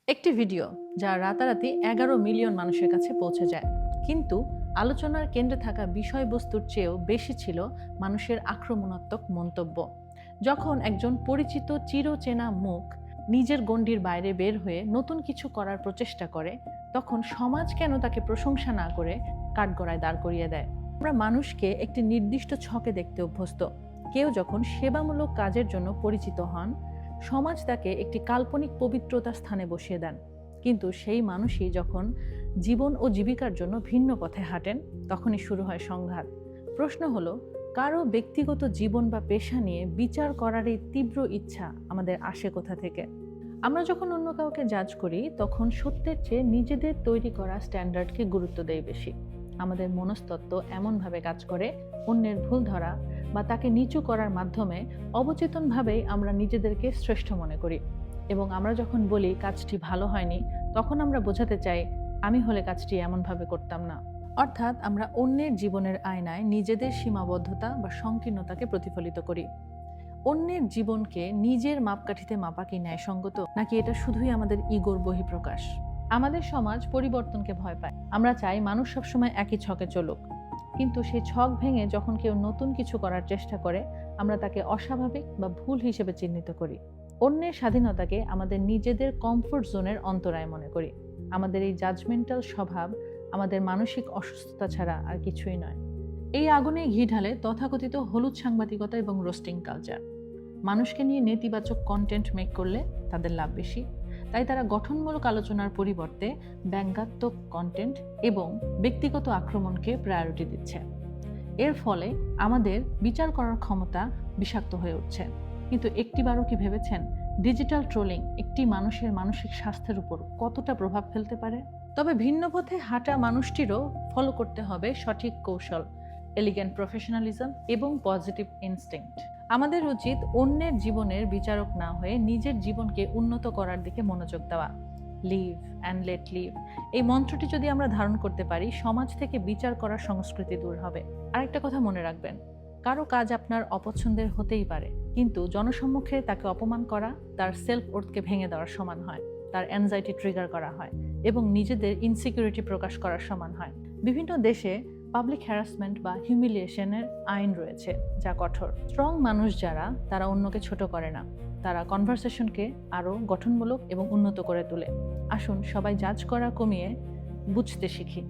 একটি ভিডিও যা রাতারাতি 11 মিলিয়ন মানুষের কাছে পৌঁছে যায়, কিন্তু আলোচনার কেন্দ্রে থাকা বিষয়বস্তুর চেয়েও বেশি ছিল মানুষের আক্রমণাত্মক মন্তব্য। যখন একজন পরিচিত চিরচেনা মুখ নিজের গণ্ডির বাইরে বের হয়ে নতুন কিছু করার প্রচেষ্টা করে, তখন সমাজ কেন তাকে প্রশংসা না করে কাঠগড়ায় দাঁড় করিয়ে দেয়। আমরা মানুষকে একটি নির্দিষ্ট ছকে দেখতে অভ্যস্ত। কেউ যখন সেবামূলক কাজের জন্য পরিচিত হন, সমাজ তাকে একটি কাল্পনিক পবিত্রতার স্থানে বসিয়ে দেন। কিন্তু সেই মানুষই যখন জীবন ও জীবিকার জন্য ভিন্ন পথে হাঁটেন, তখনই শুরু হয় সংঘাত। প্রশ্ন হলো, কারো ব্যক্তিগত জীবন বা পেশা নিয়ে বিচার করার এই তীব্র ইচ্ছা আমাদের আসে কোথা থেকে? আমরা যখন অন্য কাউকে জাজ করি, তখন সত্যের চেয়ে নিজেদের তৈরি করা স্ট্যান্ডার্ডকে গুরুত্ব দেই বেশি। আমাদের মনস্তত্ত্ব এমনভাবে কাজ করে, অন্যের ভুল ধরা বা তাকে নিচু করার মাধ্যমে অবচেতনভাবেই আমরা নিজেদেরকে শ্রেষ্ঠ মনে করি। এবং আমরা যখন বলি কাজটি ভালো হয়নি, তখন আমরা বোঝাতে চাই আমি হলে কাজটি এমনভাবে করতাম না। অর্থাৎ আমরা অন্যের জীবনের আয়নায় নিজেদের সীমাবদ্ধতা বা সংকীর্ণতাকে প্রতিফলিত করি। অন্যের জীবনকে নিজের মাপকাঠিতে মাপা কি ন্যায়সঙ্গত, নাকি এটা শুধুই আমাদের ইগোর বহিঃপ্রকাশ? আমাদের সমাজ পরিবর্তনকে ভয় পায়। আমরা চাই মানুষ সবসময় একই ছকে চলুক, কিন্তু সেই ছক ভেঙে যখন কেউ নতুন কিছু করার চেষ্টা করে, আমরা তাকে অস্বাভাবিক বা ভুল হিসেবে চিহ্নিত করি। অন্যের স্বাধীনতাকে আমাদের নিজেদের কমফোর্ট জোনের অন্তরায় মনে করি। আমাদের এই জাজমেন্টাল স্বভাব আমাদের মানসিক অসুস্থতা ছাড়া আর কিছুই নয়। এই আগুনে ঘি ঢালে তথাকথিত হলুদ সাংবাদিকতা এবং রোস্টিং কালচার। মানুষকে নিয়ে নেতিবাচক কন্টেন্ট মেক করলে তাদের লাভ বেশি, তাই তারা গঠনমূলক আলোচনার পরিবর্তে ব্যঙ্গাত্মক কন্টেন্ট এবং ব্যক্তিগত আক্রমণকে প্রায়োরিটি দিচ্ছে। এর ফলে আমাদের বিচার করার ক্ষমতা বিষাক্ত হয়ে উঠছে। কিন্তু একটিবারও কি ভেবেছেন ডিজিটাল ট্রোলিং একটি মানুষের মানসিক স্বাস্থ্যের উপর কতটা প্রভাব ফেলতে পারে? তবে ভিন্ন পথে হাঁটা মানুষটিরও ফলো করতে হবে সঠিক কৌশল, এলিগেন্ট প্রফেশনালিজম এবং পজিটিভ ইনস্টিংক্ট। আমাদের উচিত অন্যের জীবনের বিচারক না হয়ে নিজের জীবনকে উন্নত করার দিকে মনোযোগ দেওয়া। লিভ অ্যান্ড লেট লিভ, এই মন্ত্রটি যদি আমরা ধারণ করতে পারি, সমাজ থেকে বিচার করার সংস্কৃতি দূর হবে। আরেকটা কথা মনে রাখবেন, কারো কাজ আপনার অপছন্দের হতেই পারে, কিন্তু জনসম্মুখে তাকে অপমান করা তার সেলফ ওর্থকে ভেঙে দেওয়ার সমান হয়, তার অ্যাংজাইটি ট্রিগার করা হয় এবং নিজেদের ইনসিকিউরিটি প্রকাশ করার সমান হয়। বিভিন্ন দেশে পাবলিক হ্যারাসমেন্ট বা হিউমিলিয়েশনের আইন রয়েছে, যা কঠোর। স্ট্রং মানুষ যারা, তারা অন্যকে ছোট করে না, তারা কনভারসেশনকে আরও গঠনমূলক এবং উন্নত করে তোলে। আসুন সবাই জাজ করা কমিয়ে বুঝতে শিখি।